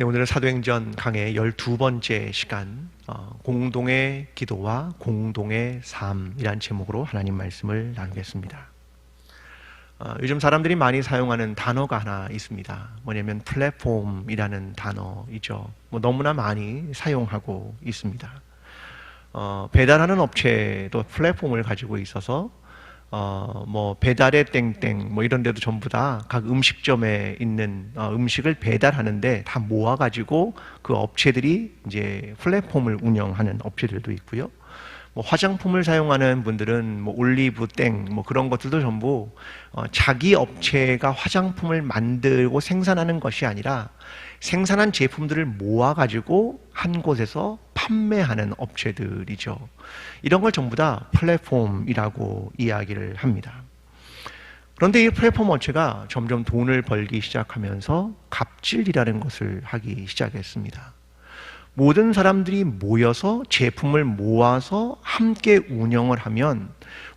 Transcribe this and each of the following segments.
네, 오늘은 사도행전 강의 12번째 시간 공동의 기도와 공동의 삶이란 제목으로 하나님 말씀을 나누겠습니다. 요즘 사람들이 많이 사용하는 단어가 하나 있습니다. 뭐냐면 플랫폼이라는 단어이죠. 너무나 많이 사용하고 있습니다. 배달하는 업체도 플랫폼을 가지고 있어서 배달의 땡땡 이런 데도 전부 다 각 음식점에 있는 음식을 배달하는데 다 모아가지고 그 업체들이 이제 플랫폼을 운영하는 업체들도 있고요. 화장품을 사용하는 분들은 올리브 땡 그런 것들도 전부 자기 업체가 화장품을 만들고 생산하는 것이 아니라 생산한 제품들을 모아가지고 한 곳에서 판매하는 업체들이죠. 이런 걸 전부 다 플랫폼이라고 이야기를 합니다. 그런데 이 플랫폼 업체가 점점 돈을 벌기 시작하면서 갑질이라는 것을 하기 시작했습니다. 모든 사람들이 모여서 제품을 모아서 함께 운영을 하면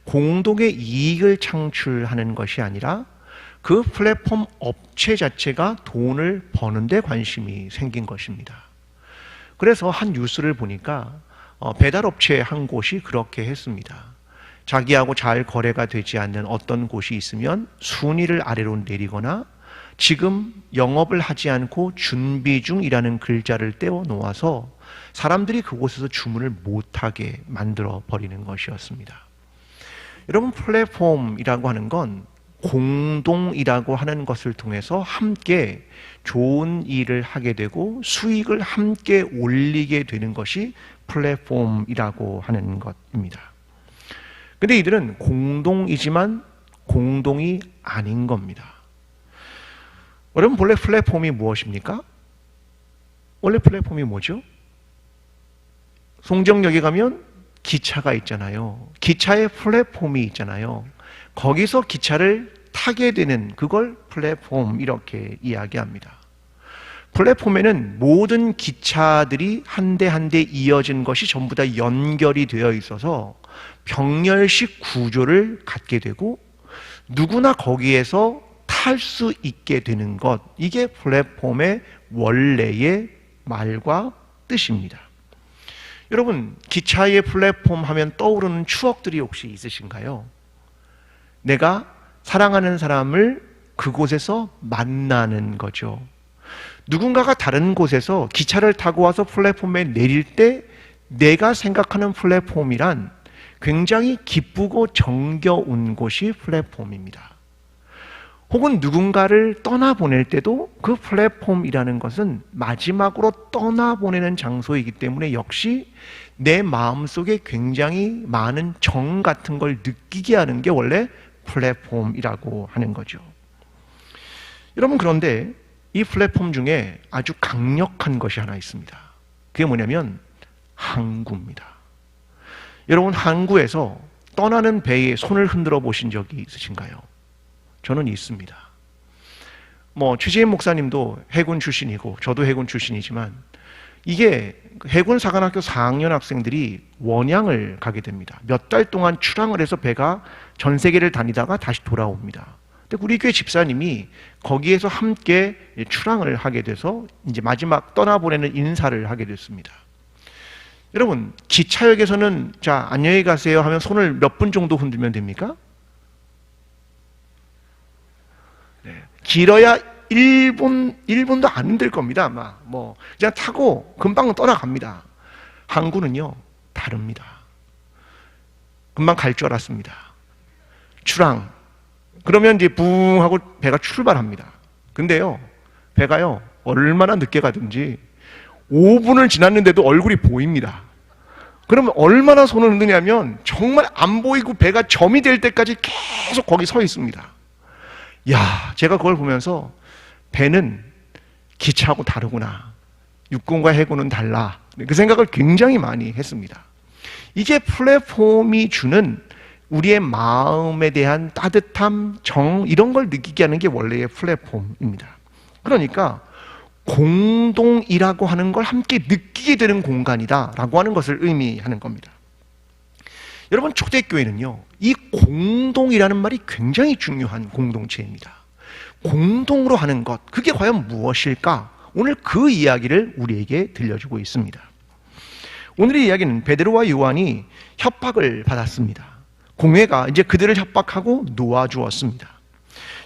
공동의 이익을 창출하는 것이 아니라 그 플랫폼 업체 자체가 돈을 버는 데 관심이 생긴 것입니다. 그래서 한 뉴스를 보니까 배달업체 한 곳이 그렇게 했습니다. 자기하고 잘 거래가 되지 않는 어떤 곳이 있으면 순위를 아래로 내리거나 지금 영업을 하지 않고 준비 중이라는 글자를 떼어 놓아서 사람들이 그곳에서 주문을 못하게 만들어 버리는 것이었습니다. 여러분, 플랫폼이라고 하는 건 공동이라고 하는 것을 통해서 함께 좋은 일을 하게 되고 수익을 함께 올리게 되는 것이 플랫폼이라고 하는 것입니다. 근데 이들은 공동이지만 공동이 아닌 겁니다. 여러분, 원래 플랫폼이 무엇입니까? 원래 플랫폼이 뭐죠? 송정역에 가면 기차가 있잖아요. 기차에 플랫폼이 있잖아요. 거기서 기차를 타게 되는 그걸 플랫폼 이렇게 이야기합니다. 플랫폼에는 모든 기차들이 한 대 한 대 이어진 것이 전부 다 연결이 되어 있어서 병렬식 구조를 갖게 되고 누구나 거기에서 탈 수 있게 되는 것, 이게 플랫폼의 원래의 말과 뜻입니다. 여러분, 기차의 플랫폼 하면 떠오르는 추억들이 혹시 있으신가요? 내가 사랑하는 사람을 그곳에서 만나는 거죠. 누군가가 다른 곳에서 기차를 타고 와서 플랫폼에 내릴 때 내가 생각하는 플랫폼이란 굉장히 기쁘고 정겨운 곳이 플랫폼입니다. 혹은 누군가를 떠나보낼 때도 그 플랫폼이라는 것은 마지막으로 떠나보내는 장소이기 때문에 역시 내 마음속에 굉장히 많은 정 같은 걸 느끼게 하는 게 원래 플랫폼이라고 하는 거죠. 여러분, 그런데 이 플랫폼 중에 아주 강력한 것이 하나 있습니다. 그게 뭐냐면 항구입니다. 여러분, 항구에서 떠나는 배에 손을 흔들어 보신 적이 있으신가요? 저는 있습니다. 최재인 목사님도 해군 출신이고 저도 해군 출신이지만 이게 해군 사관학교 4학년 학생들이 원양을 가게 됩니다. 몇 달 동안 출항을 해서 배가 전 세계를 다니다가 다시 돌아옵니다. 근데 우리 교회 집사님이 거기에서 함께 출항을 하게 돼서 이제 마지막 떠나보내는 인사를 하게 됐습니다. 여러분, 기차역에서는 자, 안녕히 가세요 하면 손을 몇 분 정도 흔들면 됩니까? 네. 길어야 1분도 안 흔들 겁니다. 아마 그냥 타고 금방 떠나갑니다. 항구는요 다릅니다. 금방 갈 줄 알았습니다. 출항 그러면 이제 붕 하고 배가 출발합니다. 근데요, 배가요 얼마나 늦게 가든지 5분을 지났는데도 얼굴이 보입니다. 그러면 얼마나 손을 흔드냐면 정말 안 보이고 배가 점이 될 때까지 계속 거기 서 있습니다. 제가 그걸 보면서 배는 기차하고 다르구나. 육군과 해군은 달라. 그 생각을 굉장히 많이 했습니다. 이게 플랫폼이 주는 우리의 마음에 대한 따뜻함, 정, 이런 걸 느끼게 하는 게 원래의 플랫폼입니다. 그러니까 공동이라고 하는 걸 함께 느끼게 되는 공간이다라고 하는 것을 의미하는 겁니다. 여러분, 초대교회는요, 이 공동이라는 말이 굉장히 중요한 공동체입니다. 공동으로 하는 것, 그게 과연 무엇일까? 오늘 그 이야기를 우리에게 들려주고 있습니다. 오늘의 이야기는 베드로와 요한이 협박을 받았습니다. 공회가 이제 그들을 협박하고 놓아주었습니다.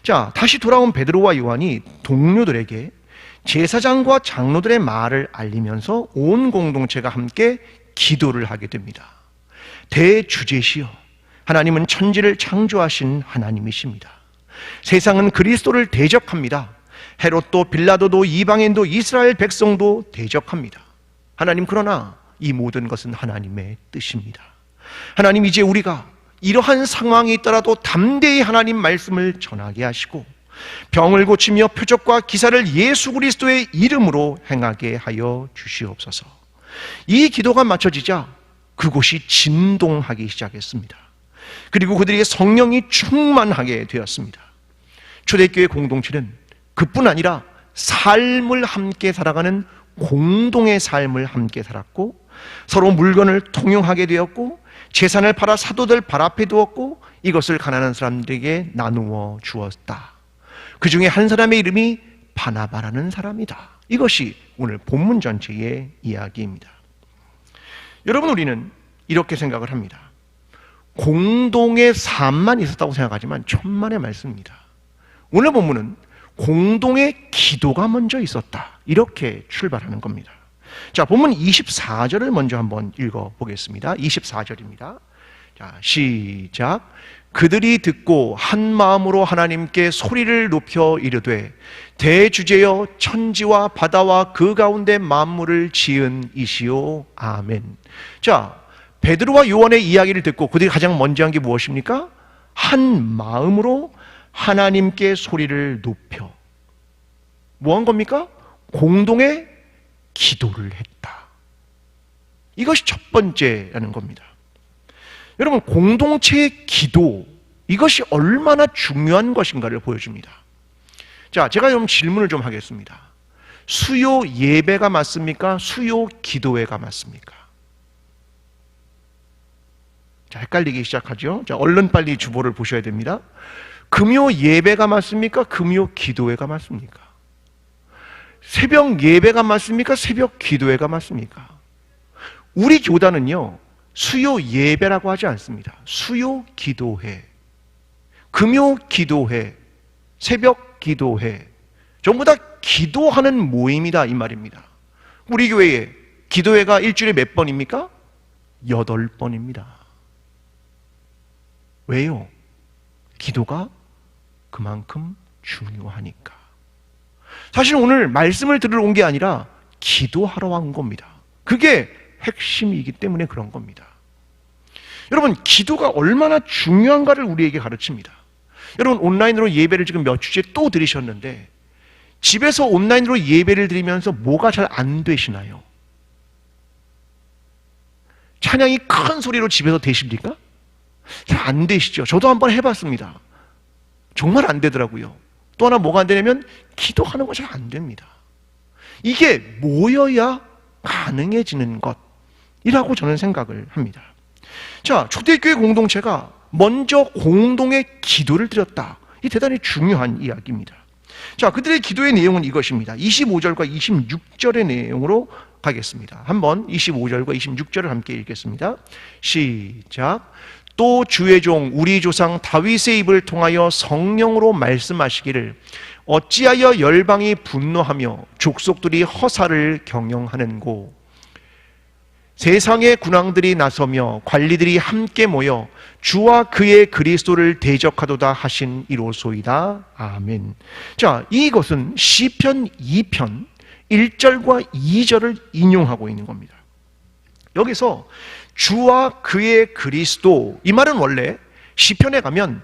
자, 다시 돌아온 베드로와 요한이 동료들에게 제사장과 장로들의 말을 알리면서 온 공동체가 함께 기도를 하게 됩니다. 대주제시여, 하나님은 천지를 창조하신 하나님이십니다. 세상은 그리스도를 대적합니다. 헤롯도 빌라도도 이방인도 이스라엘 백성도 대적합니다. 하나님, 그러나 이 모든 것은 하나님의 뜻입니다. 하나님, 이제 우리가 이러한 상황이 있더라도 담대히 하나님 말씀을 전하게 하시고 병을 고치며 표적과 기사를 예수 그리스도의 이름으로 행하게 하여 주시옵소서. 이 기도가 맞춰지자 그곳이 진동하기 시작했습니다. 그리고 그들에게 성령이 충만하게 되었습니다. 초대교회 공동체는 그뿐 아니라 삶을 함께 살아가는 공동의 삶을 함께 살았고, 서로 물건을 통용하게 되었고, 재산을 팔아 사도들 발 앞에 두었고, 이것을 가난한 사람들에게 나누어 주었다. 그 중에 한 사람의 이름이 바나바라는 사람이다. 이것이 오늘 본문 전체의 이야기입니다. 여러분, 우리는 이렇게 생각을 합니다. 공동의 삶만 있었다고 생각하지만 천만의 말씀입니다. 오늘 본문은 공동의 기도가 먼저 있었다, 이렇게 출발하는 겁니다. 자, 본문 24절을 먼저 한번 읽어보겠습니다. 24절입니다. 자, 시작. 그들이 듣고 한 마음으로 하나님께 소리를 높여 이르되 대주제여, 천지와 바다와 그 가운데 만물을 지은 이시오. 아멘. 자, 베드로와 요한의 이야기를 듣고 그들이 가장 먼저 한 게 무엇입니까? 한 마음으로 하나님께 소리를 높여. 뭐 한 겁니까? 공동의 기도를 했다. 이것이 첫 번째라는 겁니다. 여러분, 공동체의 기도, 이것이 얼마나 중요한 것인가를 보여줍니다. 자, 제가 좀 질문을 좀 하겠습니다. 수요 예배가 맞습니까? 수요 기도회가 맞습니까? 자, 헷갈리기 시작하죠. 자, 얼른 빨리 주보를 보셔야 됩니다. 금요 예배가 맞습니까? 금요 기도회가 맞습니까? 새벽 예배가 맞습니까? 새벽 기도회가 맞습니까? 우리 교단은요, 수요 예배라고 하지 않습니다. 수요 기도회, 금요 기도회, 새벽 기도회, 전부 다 기도하는 모임이다, 이 말입니다. 우리 교회에 기도회가 일주일에 몇 번입니까? 8번입니다. 왜요? 기도가 그만큼 중요하니까. 사실 오늘 말씀을 들으러 온 게 아니라 기도하러 온 겁니다. 그게 핵심이기 때문에 그런 겁니다. 여러분, 기도가 얼마나 중요한가를 우리에게 가르칩니다. 여러분, 온라인으로 예배를 지금 몇 주째 또 드리셨는데, 집에서 온라인으로 예배를 드리면서 뭐가 잘 안 되시나요? 찬양이 큰 소리로 집에서 되십니까? 잘 안 되시죠? 저도 한번 해봤습니다. 정말 안 되더라고요. 또 하나 뭐가 안 되냐면 기도하는 거 잘 안 됩니다. 이게 모여야 가능해지는 것이라고 저는 생각을 합니다. 자, 초대교회 공동체가 먼저 공동의 기도를 드렸다. 이 대단히 중요한 이야기입니다. 자, 그들의 기도의 내용은 이것입니다. 25절과 26절의 내용으로 가겠습니다. 한번 25절과 26절을 함께 읽겠습니다. 시작. 또 주의 종 우리 조상 다윗의 입을 통하여 성령으로 말씀하시기를 어찌하여 열방이 분노하며 족속들이 허사를 경영하는고, 세상의 군왕들이 나서며 관리들이 함께 모여 주와 그의 그리스도를 대적하도다 하신 이로소이다. 아멘. 자, 이것은 시편 2편 1절과 2절을 인용하고 있는 겁니다. 여기서 주와 그의 그리스도, 이 말은 원래 시편에 가면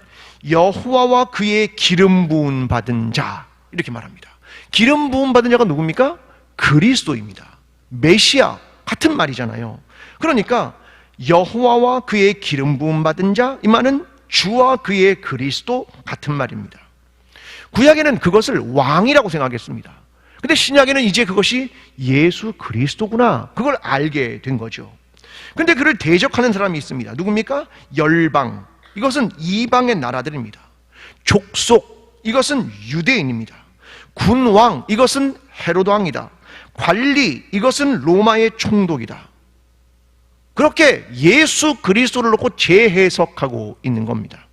여호와와 그의 기름 부음 받은 자, 이렇게 말합니다. 기름 부음 받은 자가 누굽니까? 그리스도입니다. 메시아 같은 말이잖아요. 그러니까 여호와와 그의 기름 부음 받은 자, 이 말은 주와 그의 그리스도 같은 말입니다. 구약에는 그것을 왕이라고 생각했습니다. 근데 신약에는 이제 그것이 예수 그리스도구나, 그걸 알게 된 거죠. 근데 그를 대적하는 사람이 있습니다. 누굽니까? 열방, 이것은 이방의 나라들입니다. 족속, 이것은 유대인입니다. 군왕, 이것은 헤로드 왕이다. 관리, 이것은 로마의 총독이다. 그렇게 예수 그리스도를 놓고 재해석하고 있는 겁니다.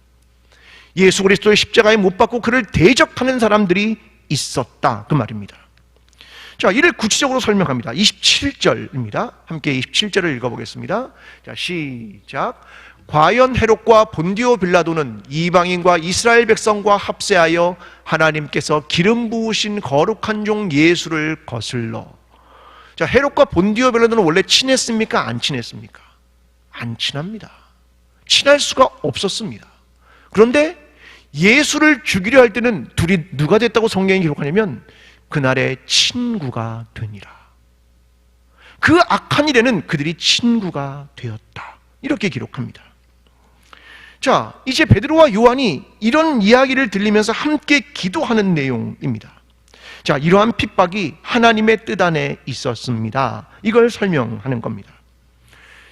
예수 그리스도의 십자가에 못 박고 그를 대적하는 사람들이 있었다, 그 말입니다. 자, 이를 구체적으로 설명합니다. 27절입니다. 함께 27절을 읽어보겠습니다. 자, 시작. 과연 헤롯과 본디오 빌라도는 이방인과 이스라엘 백성과 합세하여 하나님께서 기름 부으신 거룩한 종 예수를 거슬러. 자, 헤롯과 본디오 빌라도는 원래 친했습니까? 안 친했습니까? 안 친합니다. 친할 수가 없었습니다. 그런데 예수를 죽이려 할 때는 둘이 누가 됐다고 성경이 기록하냐면 그날의 친구가 되니라. 그 악한 일에는 그들이 친구가 되었다, 이렇게 기록합니다. 자, 이제 베드로와 요한이 이런 이야기를 들리면서 함께 기도하는 내용입니다. 자, 이러한 핍박이 하나님의 뜻 안에 있었습니다. 이걸 설명하는 겁니다.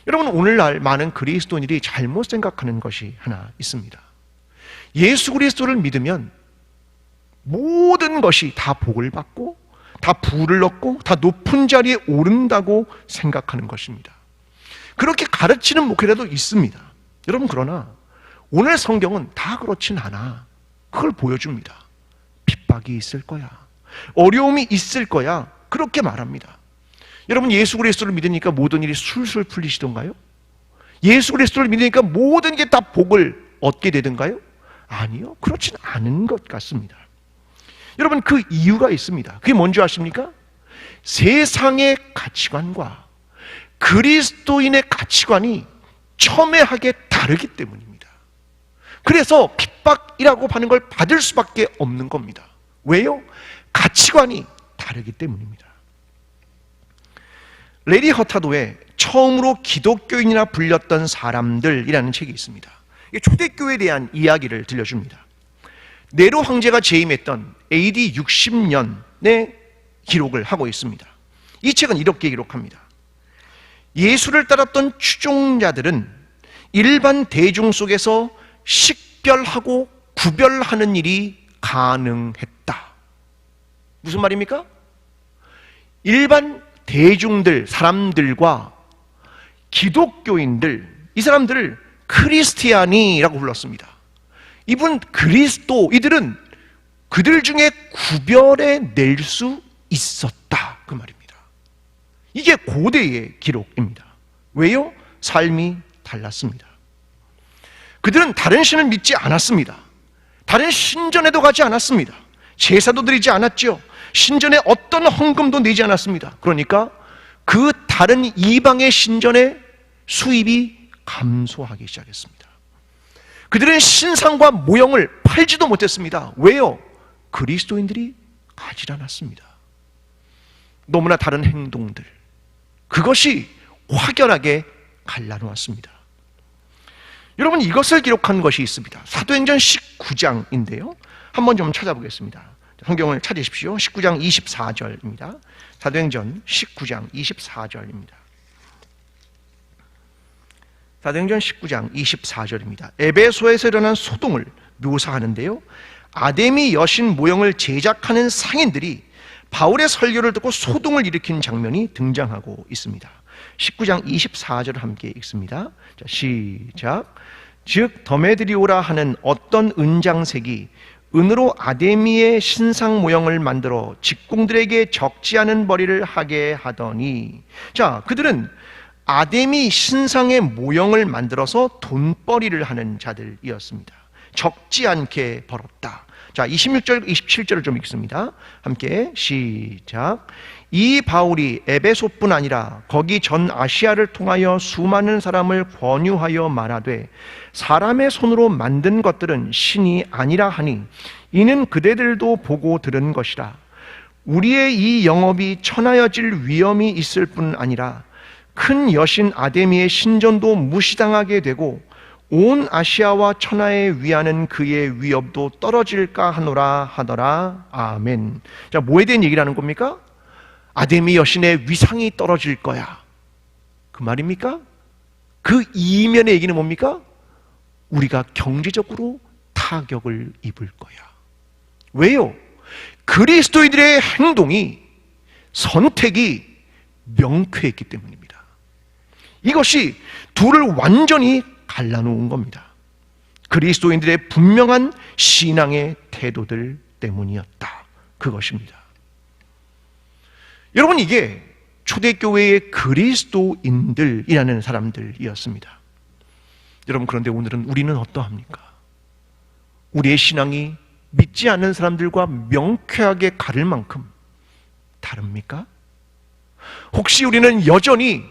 여러분, 오늘날 많은 그리스도인들이 잘못 생각하는 것이 하나 있습니다. 예수 그리스도를 믿으면 모든 것이 다 복을 받고 다 부를 얻고 다 높은 자리에 오른다고 생각하는 것입니다. 그렇게 가르치는 목회자도 있습니다. 여러분, 그러나 오늘 성경은 다 그렇진 않아. 그걸 보여줍니다. 핍박이 있을 거야, 어려움이 있을 거야, 그렇게 말합니다. 여러분, 예수 그리스도를 믿으니까 모든 일이 술술 풀리시던가요? 예수 그리스도를 믿으니까 모든 게 다 복을 얻게 되던가요? 아니요, 그렇진 않은 것 같습니다. 여러분, 그 이유가 있습니다. 그게 뭔지 아십니까? 세상의 가치관과 그리스도인의 가치관이 첨예하게 다르기 때문입니다. 그래서 핍박이라고 하는 걸 받을 수밖에 없는 겁니다. 왜요? 가치관이 다르기 때문입니다. 레리 허타도의 처음으로 기독교인이라 불렸던 사람들이라는 책이 있습니다. 초대교회에 대한 이야기를 들려줍니다. 네로 황제가 재임했던 AD 60년의 기록을 하고 있습니다. 이 책은 이렇게 기록합니다. 예수를 따랐던 추종자들은 일반 대중 속에서 식별하고 구별하는 일이 가능했다. 무슨 말입니까? 일반 대중들, 사람들과 기독교인들, 이 사람들을 크리스티아니라고 불렀습니다. 이분 그리스도, 이들은 그들 중에 구별해 낼 수 있었다, 그 말입니다. 이게 고대의 기록입니다. 왜요? 삶이 달랐습니다. 그들은 다른 신을 믿지 않았습니다. 다른 신전에도 가지 않았습니다. 제사도 드리지 않았죠. 신전에 어떤 헌금도 내지 않았습니다. 그러니까 그 다른 이방의 신전의 수입이 감소하기 시작했습니다. 그들은 신상과 모형을 팔지도 못했습니다. 왜요? 그리스도인들이 가지 않았습니다. 너무나 다른 행동들, 그것이 확연하게 갈라놓았습니다. 여러분, 이것을 기록한 것이 있습니다. 사도행전 19장인데요 한번 좀 찾아보겠습니다. 성경을 찾으십시오. 19장 24절입니다. 사도행전 19장 24절입니다. 사도행전 19장 24절입니다. 에베소에서 일어난 소동을 묘사하는데요, 아데미 여신 모형을 제작하는 상인들이 바울의 설교를 듣고 소동을 일으킨 장면이 등장하고 있습니다. 19장 24절을 함께 읽습니다. 자, 시작. 즉 더메드리오라 하는 어떤 은장색이 은으로 아데미의 신상 모형을 만들어 직공들에게 적지 않은 벌이를 하게 하더니, 자, 그들은 아데미 신상의 모형을 만들어서 돈벌이를 하는 자들이었습니다. 적지 않게 벌었다. 자, 26절, 27절을 좀 읽습니다. 함께 시작. 이 바울이 에베소뿐 아니라 거기 전 아시아를 통하여 수많은 사람을 권유하여 말하되 사람의 손으로 만든 것들은 신이 아니라 하니 이는 그대들도 보고 들은 것이라. 우리의 이 영업이 천하여질 위험이 있을 뿐 아니라 큰 여신 아데미의 신전도 무시당하게 되고 온 아시아와 천하에 위하는 그의 위협도 떨어질까 하노라 하더라. 아멘. 자, 뭐에 대한 얘기를 하는 겁니까? 아데미 여신의 위상이 떨어질 거야, 그 말입니까? 그 이면의 얘기는 뭡니까? 우리가 경제적으로 타격을 입을 거야. 왜요? 그리스도인들의 행동이 선택이 명쾌했기 때문입니다. 이것이 둘을 완전히 갈라놓은 겁니다. 그리스도인들의 분명한 신앙의 태도들 때문이었다. 그것입니다. 여러분, 이게 초대교회의 그리스도인들이라는 사람들이었습니다. 여러분, 그런데 오늘은 우리는 어떠합니까? 우리의 신앙이 믿지 않는 사람들과 명쾌하게 가릴 만큼 다릅니까? 혹시 우리는 여전히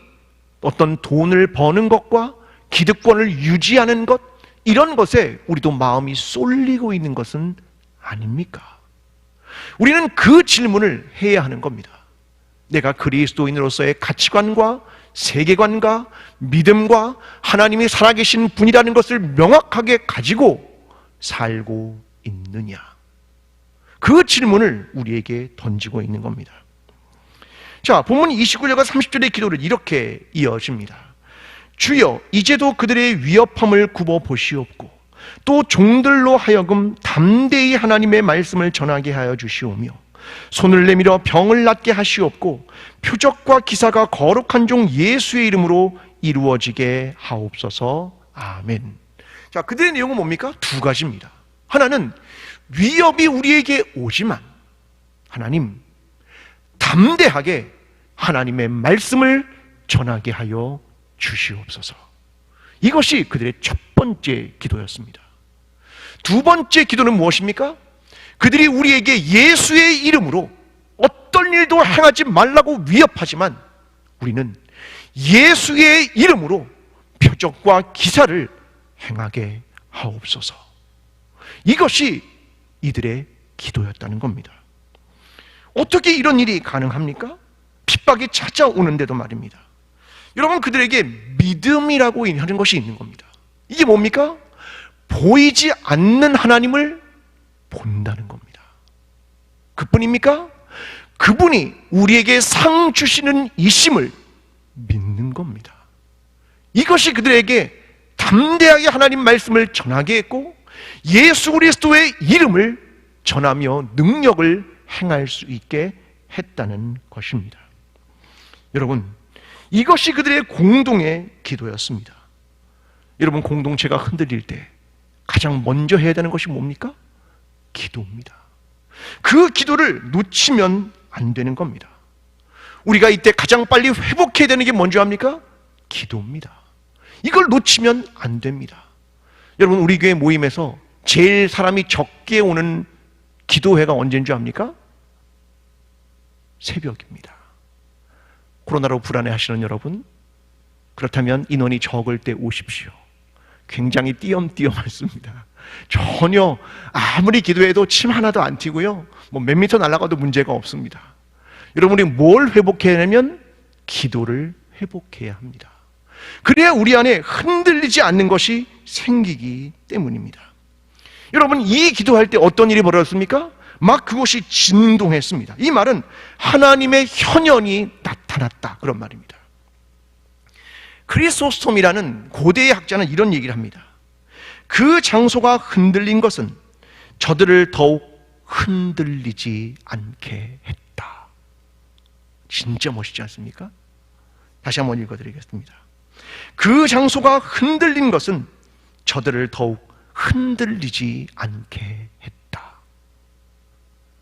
어떤 돈을 버는 것과 기득권을 유지하는 것, 이런 것에 우리도 마음이 쏠리고 있는 것은 아닙니까? 우리는 그 질문을 해야 하는 겁니다. 내가 그리스도인으로서의 가치관과 세계관과 믿음과 하나님이 살아계신 분이라는 것을 명확하게 가지고 살고 있느냐? 그 질문을 우리에게 던지고 있는 겁니다. 자, 본문 29절과 30절의 기도를 이렇게 이어집니다. 주여, 이제도 그들의 위협함을 굽어 보시옵고 또 종들로 하여금 담대히 하나님의 말씀을 전하게 하여 주시오며 손을 내밀어 병을 낫게 하시옵고 표적과 기사가 거룩한 종 예수의 이름으로 이루어지게 하옵소서. 아멘. 자, 그들의 내용은 뭡니까? 두 가지입니다. 하나는 위협이 우리에게 오지만 하나님, 담대하게 하나님의 말씀을 전하게 하여 주시옵소서. 이것이 그들의 첫 번째 기도였습니다. 두 번째 기도는 무엇입니까? 그들이 우리에게 예수의 이름으로 어떤 일도 행하지 말라고 위협하지만 우리는 예수의 이름으로 표적과 기사를 행하게 하옵소서. 이것이 이들의 기도였다는 겁니다. 어떻게 이런 일이 가능합니까? 핍박이 찾아오는데도 말입니다. 여러분, 그들에게 믿음이라고 하는 것이 있는 겁니다. 이게 뭡니까? 보이지 않는 하나님을 본다는 겁니다. 그뿐입니까? 그분이 우리에게 상 주시는 이심을 믿는 겁니다. 이것이 그들에게 담대하게 하나님 말씀을 전하게 했고 예수 그리스도의 이름을 전하며 능력을 행할 수 있게 했다는 것입니다. 여러분, 이것이 그들의 공동의 기도였습니다. 여러분, 공동체가 흔들릴 때 가장 먼저 해야 되는 것이 뭡니까? 기도입니다. 그 기도를 놓치면 안 되는 겁니다. 우리가 이때 가장 빨리 회복해야 되는 게 뭔지 압니까? 기도입니다. 이걸 놓치면 안 됩니다. 여러분, 우리 교회 모임에서 제일 사람이 적게 오는 기도회가 언제인 줄 압니까? 새벽입니다. 코로나로 불안해하시는 여러분, 그렇다면 인원이 적을 때 오십시오. 굉장히 띄엄띄엄했습니다. 전혀 아무리 기도해도 침 하나도 안 튀고요, 몇 미터 날아가도 문제가 없습니다. 여러분이 뭘 회복해야 하냐면 기도를 회복해야 합니다. 그래야 우리 안에 흔들리지 않는 것이 생기기 때문입니다. 여러분, 이 기도할 때 어떤 일이 벌어졌습니까? 막 그것이 진동했습니다. 이 말은 하나님의 현현이 나타났다, 그런 말입니다. 크리소스톰이라는 고대의 학자는 이런 얘기를 합니다. 그 장소가 흔들린 것은 저들을 더욱 흔들리지 않게 했다. 진짜 멋있지 않습니까? 다시 한번 읽어드리겠습니다. 그 장소가 흔들린 것은 저들을 더욱 흔들리지 않게 했다.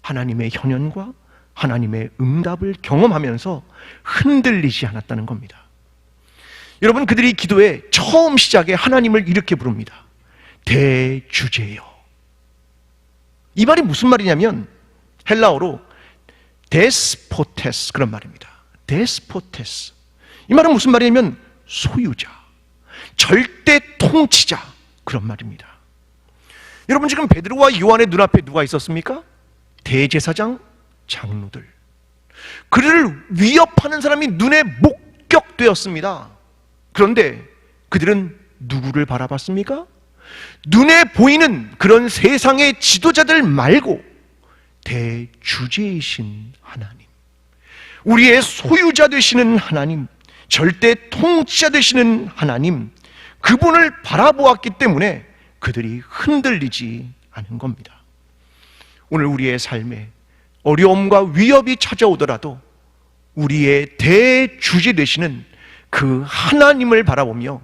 하나님의 현현과 하나님의 응답을 경험하면서 흔들리지 않았다는 겁니다. 여러분, 그들이 기도의 처음 시작에 하나님을 이렇게 부릅니다. 대주제여. 이 말이 무슨 말이냐면 헬라어로 데스포테스, 그런 말입니다. 데스포테스. 이 말은 무슨 말이냐면 소유자, 절대 통치자, 그런 말입니다. 여러분, 지금 베드로와 요한의 눈앞에 누가 있었습니까? 대제사장, 장로들. 그들을 위협하는 사람이 눈에 목격되었습니다. 그런데 그들은 누구를 바라봤습니까? 눈에 보이는 그런 세상의 지도자들 말고 대주제이신 하나님, 우리의 소유자 되시는 하나님, 절대 통치자 되시는 하나님, 그분을 바라보았기 때문에 그들이 흔들리지 않은 겁니다. 오늘 우리의 삶에 어려움과 위협이 찾아오더라도 우리의 대주제 되시는 그 하나님을 바라보며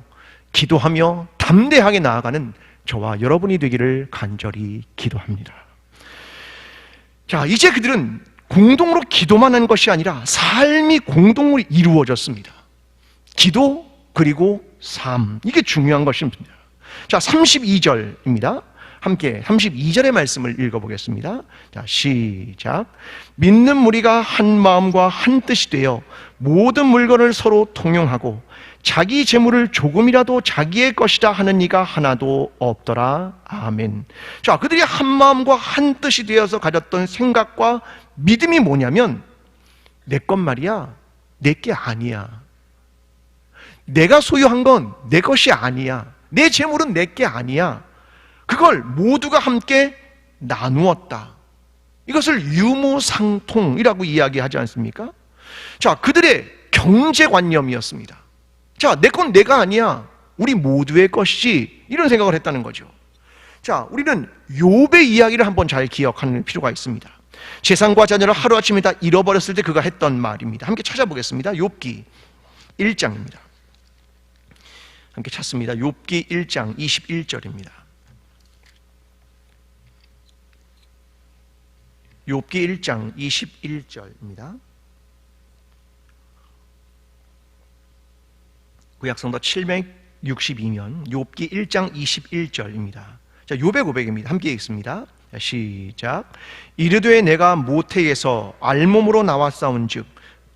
기도하며 담대하게 나아가는 저와 여러분이 되기를 간절히 기도합니다. 자, 이제 그들은 공동으로 기도만 한 것이 아니라 삶이 공동으로 이루어졌습니다. 기도 그리고 삶, 이게 중요한 것입니다. 자, 32절입니다. 함께 32절의 말씀을 읽어보겠습니다. 자, 시작. 믿는 무리가 한 마음과 한 뜻이 되어 모든 물건을 서로 통용하고 자기 재물을 조금이라도 자기의 것이다 하는 이가 하나도 없더라. 아멘. 자, 그들이 한 마음과 한 뜻이 되어서 가졌던 생각과 믿음이 뭐냐면, 내 것 말이야, 내 게 아니야. 내가 소유한 건 내 것이 아니야. 내 재물은 내 게 아니야. 그걸 모두가 함께 나누었다. 이것을 유무상통이라고 이야기하지 않습니까? 자, 그들의 경제관념이었습니다. 자, 내 건 내가 아니야. 우리 모두의 것이지. 이런 생각을 했다는 거죠. 자, 우리는 욥의 이야기를 한번 잘 기억하는 필요가 있습니다. 재산과 자녀를 하루아침에 다 잃어버렸을 때 그가 했던 말입니다. 함께 찾아보겠습니다. 욥기 1장입니다. 함께 찾습니다. 욥기 1장 21절입니다. 욥기 1장 21절입니다. 구약성서 762면 욥기 1장 21절입니다. 자, 욥의 고백입니다. 함께 읽습니다. 자, 시작. 이르되 내가 모태에서 알몸으로 나왔사온즉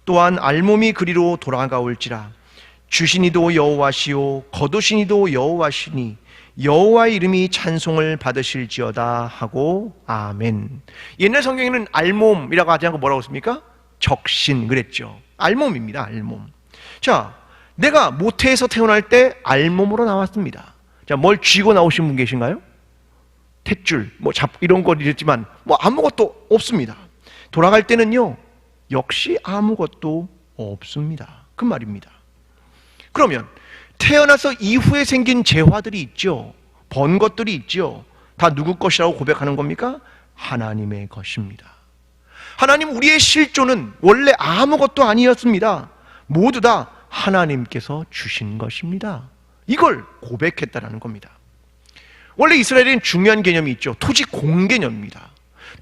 또한 알몸이 그리로 돌아가올지라. 주신 이도 여호와시요 거두신 이도 여호와시니 여호와의 이름이 찬송을 받으실지어다 하고 아멘. 옛날 성경에는 알몸이라고 하지 않고 뭐라고 했습니까? 적신 그랬죠. 알몸입니다. 알몸. 자, 내가 모태에서 태어날 때 알몸으로 나왔습니다. 자, 뭘 쥐고 나오신 분 계신가요? 탯줄, 이런 거 있지만 아무것도 없습니다. 돌아갈 때는요, 역시 아무것도 없습니다. 그 말입니다. 그러면 태어나서 이후에 생긴 재화들이 있죠. 번 것들이 있죠. 다 누구 것이라고 고백하는 겁니까? 하나님의 것입니다. 하나님, 우리의 실존은 원래 아무것도 아니었습니다. 모두 다 하나님께서 주신 것입니다. 이걸 고백했다는 겁니다. 원래 이스라엘에는 중요한 개념이 있죠. 토지 공개념입니다.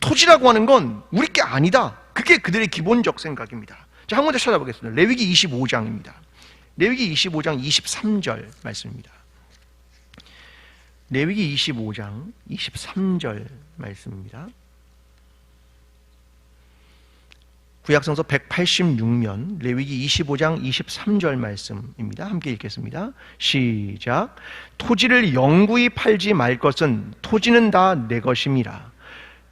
토지라고 하는 건 우리 게 아니다. 그게 그들의 기본적 생각입니다. 자, 한 군데 찾아보겠습니다. 레위기 25장입니다. 레위기 25장 23절 말씀입니다. 레위기 25장 23절 말씀입니다. 구약성서 186면 레위기 25장 23절 말씀입니다. 함께 읽겠습니다. 시작. 토지를 영구히 팔지 말 것은 토지는 다 내 것임이라.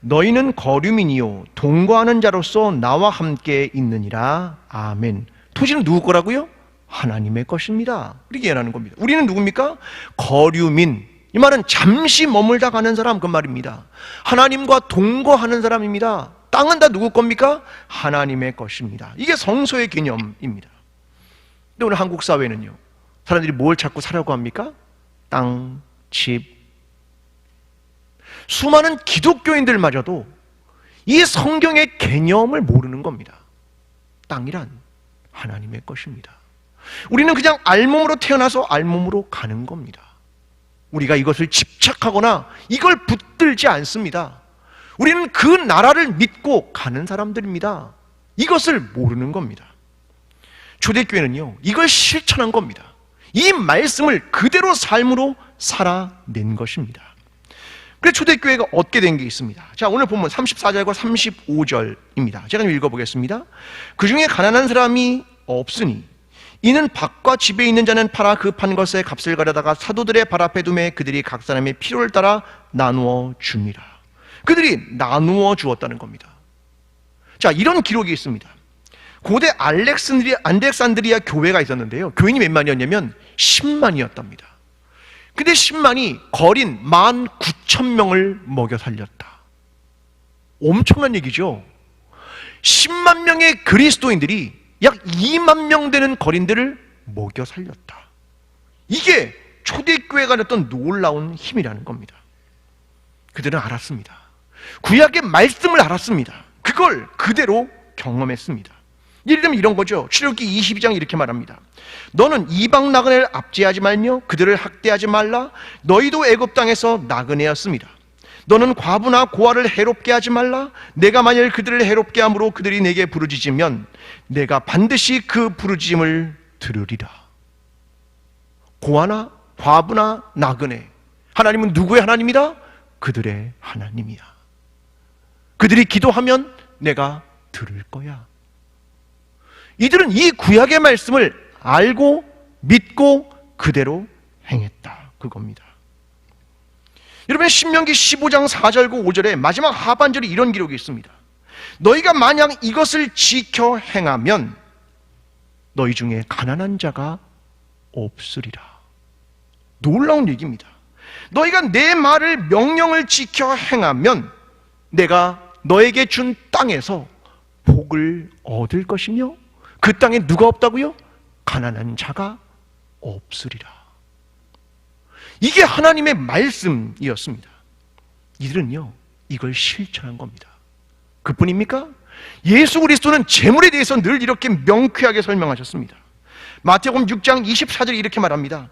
너희는 거류민이요 동거하는 자로서 나와 함께 있느니라. 아멘. 토지는 누구 거라고요? 하나님의 것입니다. 이렇게 얘기하는 겁니다. 우리는 누굽니까? 거류민. 이 말은 잠시 머물다 가는 사람, 그 말입니다. 하나님과 동거하는 사람입니다. 땅은 다 누구 겁니까? 하나님의 것입니다. 이게 성소의 개념입니다. 근데 오늘 한국 사회는요, 사람들이 뭘 찾고 살라고 합니까? 땅, 집. 수많은 기독교인들마저도 이 성경의 개념을 모르는 겁니다. 땅이란 하나님의 것입니다. 우리는 그냥 알몸으로 태어나서 알몸으로 가는 겁니다. 우리가 이것을 집착하거나 이걸 붙들지 않습니다. 우리는 그 나라를 믿고 가는 사람들입니다. 이것을 모르는 겁니다. 초대교회는요, 이걸 실천한 겁니다. 이 말씀을 그대로 삶으로 살아낸 것입니다. 그래서 초대교회가 얻게 된 게 있습니다. 자, 오늘 본문 34절과 35절입니다. 제가 좀 읽어보겠습니다. 그 중에 가난한 사람이 없으니 이는 밭과 집에 있는 자는 팔아 그 판 것의 값을 가려다가 사도들의 발 앞에 두매 그들이 각 사람의 필요를 따라 나누어 줍니다. 그들이 나누어 주었다는 겁니다. 자, 이런 기록이 있습니다. 고대 알렉산드리아 교회가 있었는데요, 교인이 몇 만이었냐면 10만이었답니다. 근데 10만이 거린 19,000명을 먹여 살렸다. 엄청난 얘기죠. 10만 명의 그리스도인들이 약 2만 명 되는 거린들을 먹여 살렸다. 이게 초대교회가 냈던 놀라운 힘이라는 겁니다. 그들은 알았습니다. 구약의 말씀을 알았습니다. 그걸 그대로 경험했습니다. 예를 들면 이런 거죠. 출애굽기 22장 이렇게 말합니다. 너는 이방 나그네를 압제하지 말며 그들을 학대하지 말라. 너희도 애굽 땅에서 나그네였습니다. 너는 과부나 고아를 해롭게 하지 말라. 내가 만일 그들을 해롭게 함으로 그들이 내게 부르짖으면 내가 반드시 그 부르짖음을 들으리라. 고아나 과부나 나그네, 하나님은 누구의 하나님이다? 그들의 하나님이야. 그들이 기도하면 내가 들을 거야. 이들은 이 구약의 말씀을 알고 믿고 그대로 행했다, 그겁니다. 여러분, 신명기 15장 4절과 5절에 마지막 하반절에 이런 기록이 있습니다. 너희가 만약 이것을 지켜 행하면 너희 중에 가난한 자가 없으리라. 놀라운 얘기입니다. 너희가 내 말을, 명령을 지켜 행하면 내가 너에게 준 땅에서 복을 얻을 것이며 그 땅에 누가 없다고요? 가난한 자가 없으리라. 이게 하나님의 말씀이었습니다. 이들은요, 이걸 실천한 겁니다. 그뿐입니까? 예수 그리스도는 재물에 대해서 늘 이렇게 명쾌하게 설명하셨습니다. 마태복음 6장 24절에 이렇게 말합니다.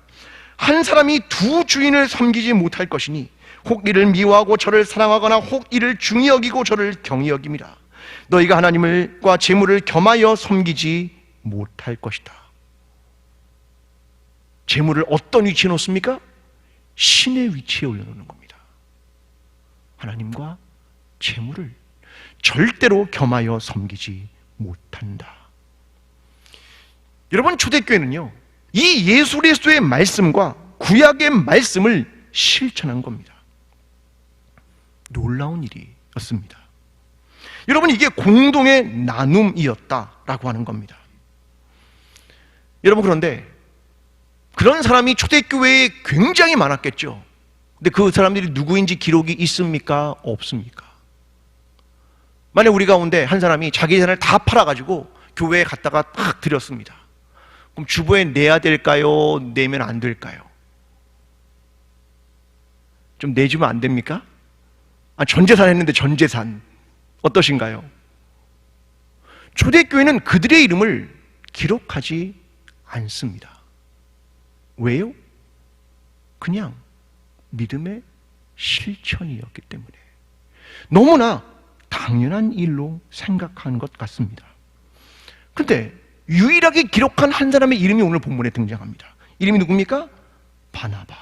한 사람이 두 주인을 섬기지 못할 것이니 혹 이를 미워하고 저를 사랑하거나 혹 이를 중히 여기고 저를 경히 여김이라. 너희가 하나님과 재물을 겸하여 섬기지 못할 것이다. 재물을 어떤 위치에 놓습니까? 신의 위치에 올려놓는 겁니다. 하나님과 재물을 절대로 겸하여 섬기지 못한다. 여러분, 초대교회는요, 이 예수 그리스도의 말씀과 구약의 말씀을 실천한 겁니다. 놀라운 일이었습니다. 여러분, 이게 공동의 나눔이었다라고 하는 겁니다. 여러분, 그런데 그런 사람이 초대교회에 굉장히 많았겠죠. 근데 그 사람들이 누구인지 기록이 있습니까? 없습니까? 만약 우리 가운데 한 사람이 자기 재산을 다 팔아가지고 교회에 갔다가 탁 드렸습니다. 그럼 주보에 내야 될까요? 내면 안 될까요? 좀 내주면 안 됩니까? 전 재산 했는데 전 재산 어떠신가요? 초대교회는 그들의 이름을 기록하지 않습니다. 왜요? 그냥 믿음의 실천이었기 때문에 너무나 당연한 일로 생각하는 것 같습니다. 그런데 유일하게 기록한 한 사람의 이름이 오늘 본문에 등장합니다. 이름이 누굽니까? 바나바.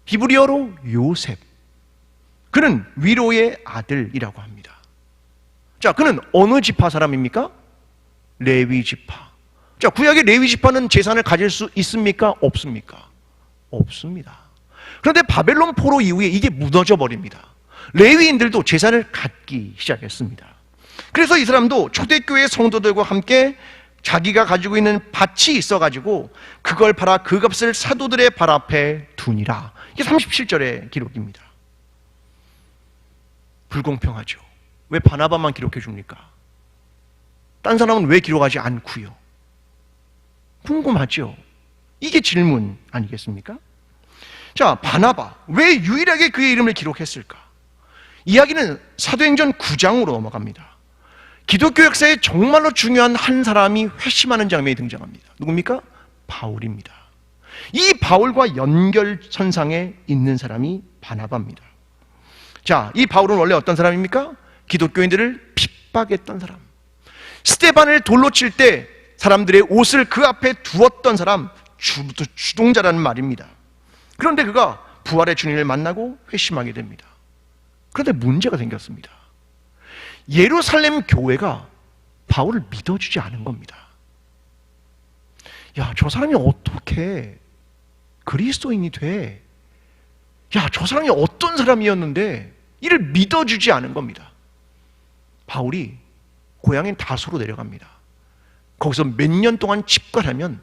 히브리어로 요셉. 그는 위로의 아들이라고 합니다. 자, 그는 어느 지파 사람입니까? 레위 지파. 자, 구약의 레위 지파는 재산을 가질 수 있습니까? 없습니까? 없습니다. 그런데 바벨론 포로 이후에 이게 무너져 버립니다. 레위인들도 재산을 갖기 시작했습니다. 그래서 이 사람도 초대교회 성도들과 함께 자기가 가지고 있는 밭이 있어가지고 그걸 팔아 그 값을 사도들의 발 앞에 두니라. 이게 37절의 기록입니다. 불공평하죠. 왜 바나바만 기록해 줍니까? 딴 사람은 왜 기록하지 않고요? 궁금하죠? 이게 질문 아니겠습니까? 자, 바나바, 왜 유일하게 그의 이름을 기록했을까? 이야기는 사도행전 9장으로 넘어갑니다. 기독교 역사에 정말로 중요한 한 사람이 회심하는 장면이 등장합니다. 누굽니까? 바울입니다. 이 바울과 연결선상에 있는 사람이 바나바입니다. 자, 이 바울은 원래 어떤 사람입니까? 기독교인들을 핍박했던 사람. 스데반을 돌로 칠 때 사람들의 옷을 그 앞에 두었던 사람, 주동자라는 말입니다. 그런데 그가 부활의 주님을 만나고 회심하게 됩니다. 그런데 문제가 생겼습니다. 예루살렘 교회가 바울을 믿어주지 않은 겁니다. 야, 저 사람이 어떻게 그리스도인이 돼? 야, 저 사람이 어떤 사람이었는데 이를 믿어주지 않은 겁니다. 바울이 고향인 다소로 내려갑니다. 거기서 몇 년 동안 집권하면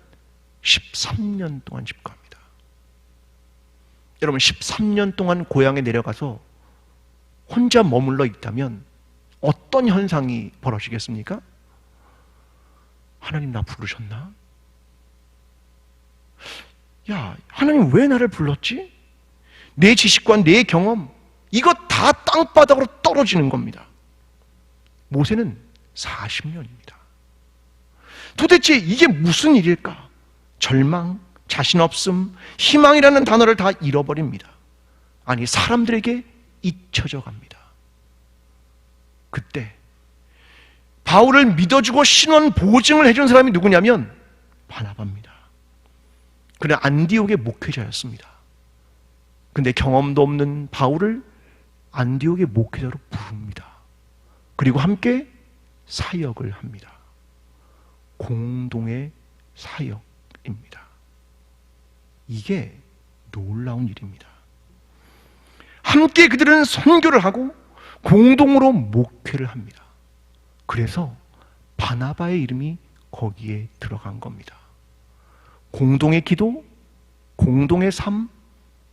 13년 동안 집권합니다. 여러분, 13년 동안 고향에 내려가서 혼자 머물러 있다면 어떤 현상이 벌어지겠습니까? 하나님, 나 부르셨나? 야, 하나님 왜 나를 불렀지? 내 지식과 내 경험, 이거 다 땅바닥으로 떨어지는 겁니다. 모세는 40년입니다. 도대체 이게 무슨 일일까? 절망, 자신 없음, 희망이라는 단어를 다 잃어버립니다. 아니, 사람들에게 잊혀져 갑니다. 그때 바울을 믿어주고 신원 보증을 해준 사람이 누구냐면 바나바입니다. 그는 안디옥의 목회자였습니다. 근데 경험도 없는 바울을 안디옥의 목회자로 부릅니다. 그리고 함께 사역을 합니다. 공동의 사역입니다. 이게 놀라운 일입니다. 함께 그들은 선교를 하고 공동으로 목회를 합니다. 그래서 바나바의 이름이 거기에 들어간 겁니다. 공동의 기도, 공동의 삶,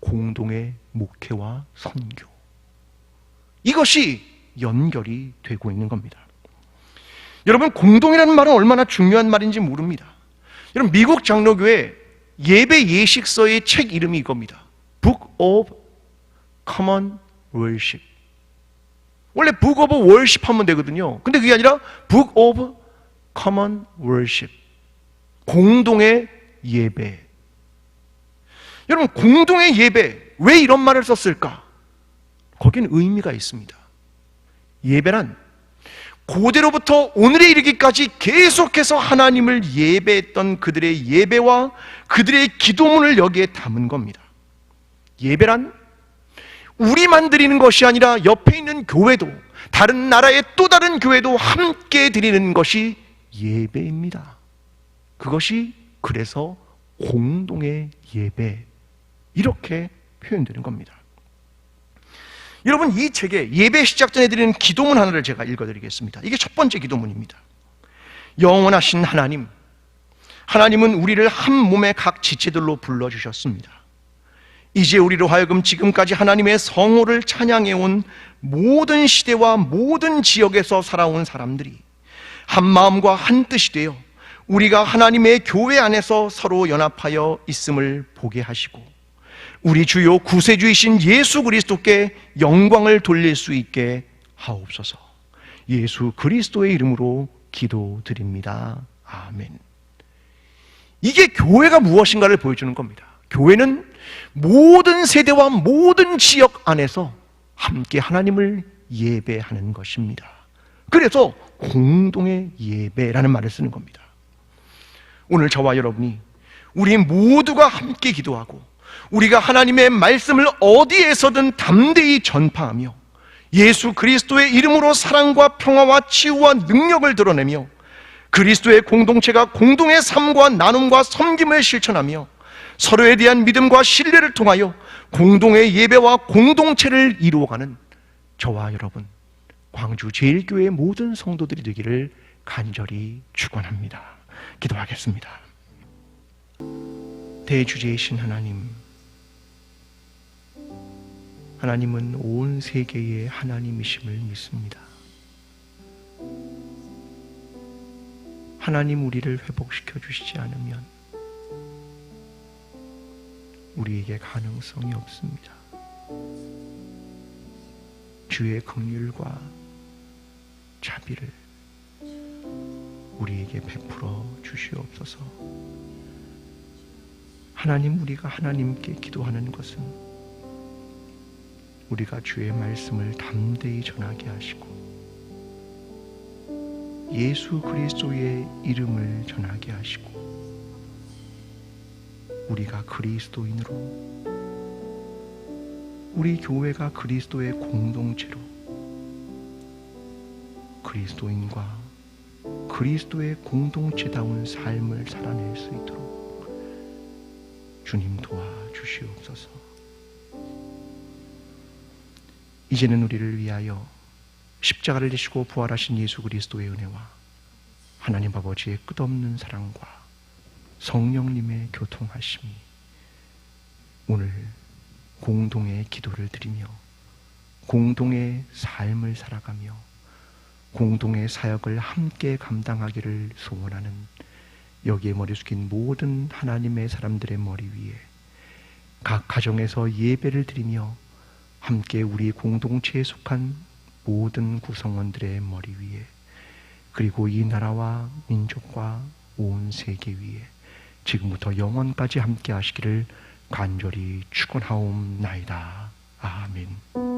공동의 목회와 선교. 이것이 연결이 되고 있는 겁니다. 여러분, 공동이라는 말은 얼마나 중요한 말인지 모릅니다. 여러분, 미국 장로교회 예배 예식서의 책 이름이 이겁니다. Book of Common Worship. 원래 Book of Worship 하면 되거든요. 근데 그게 아니라 Book of Common Worship. 공동의 예배. 여러분, 공동의 예배, 왜 이런 말을 썼을까? 거기는 의미가 있습니다. 예배란 고대로부터 오늘에 이르기까지 계속해서 하나님을 예배했던 그들의 예배와 그들의 기도문을 여기에 담은 겁니다. 예배란 우리만 드리는 것이 아니라 옆에 있는 교회도, 다른 나라의 또 다른 교회도 함께 드리는 것이 예배입니다. 그것이 그래서 공동의 예배, 이렇게 표현되는 겁니다. 여러분, 이 책에 예배 시작 전에 드리는 기도문 하나를 제가 읽어드리겠습니다. 이게 첫 번째 기도문입니다. 영원하신 하나님, 하나님은 우리를 한 몸의 각 지체들로 불러주셨습니다. 이제 우리로 하여금 지금까지 하나님의 성호를 찬양해온 모든 시대와 모든 지역에서 살아온 사람들이 한 마음과 한 뜻이 되어 우리가 하나님의 교회 안에서 서로 연합하여 있음을 보게 하시고 우리 주요 구세주이신 예수 그리스도께 영광을 돌릴 수 있게 하옵소서. 예수 그리스도의 이름으로 기도드립니다. 아멘. 이게 교회가 무엇인가를 보여주는 겁니다. 교회는 모든 세대와 모든 지역 안에서 함께 하나님을 예배하는 것입니다. 그래서 공동의 예배라는 말을 쓰는 겁니다. 오늘 저와 여러분이 우리 모두가 함께 기도하고 우리가 하나님의 말씀을 어디에서든 담대히 전파하며 예수 그리스도의 이름으로 사랑과 평화와 치유와 능력을 드러내며 그리스도의 공동체가 공동의 삶과 나눔과 섬김을 실천하며 서로에 대한 믿음과 신뢰를 통하여 공동의 예배와 공동체를 이루어가는 저와 여러분, 광주 제일교회 모든 성도들이 되기를 간절히 축원합니다. 기도하겠습니다. 대주제이신 하나님, 하나님은 온 세계의 하나님이심을 믿습니다. 하나님, 우리를 회복시켜 주시지 않으면 우리에게 가능성이 없습니다. 주의 긍휼과 자비를 우리에게 베풀어 주시옵소서. 하나님, 우리가 하나님께 기도하는 것은 우리가 주의 말씀을 담대히 전하게 하시고 예수 그리스도의 이름을 전하게 하시고 우리가 그리스도인으로, 우리 교회가 그리스도의 공동체로 그리스도인과 그리스도의 공동체다운 삶을 살아낼 수 있도록 주님 도와주시옵소서. 이제는 우리를 위하여 십자가를 지시고 부활하신 예수 그리스도의 은혜와 하나님 아버지의 끝없는 사랑과 성령님의 교통하심이 오늘 공동의 기도를 드리며 공동의 삶을 살아가며 공동의 사역을 함께 감당하기를 소원하는 여기에 머리 숙인 모든 하나님의 사람들의 머리 위에 각 가정에서 예배를 드리며 함께 우리 공동체에 속한 모든 구성원들의 머리 위에 그리고 이 나라와 민족과 온 세계 위에 지금부터 영원까지 함께 하시기를 간절히 축원하옵나이다. 아멘.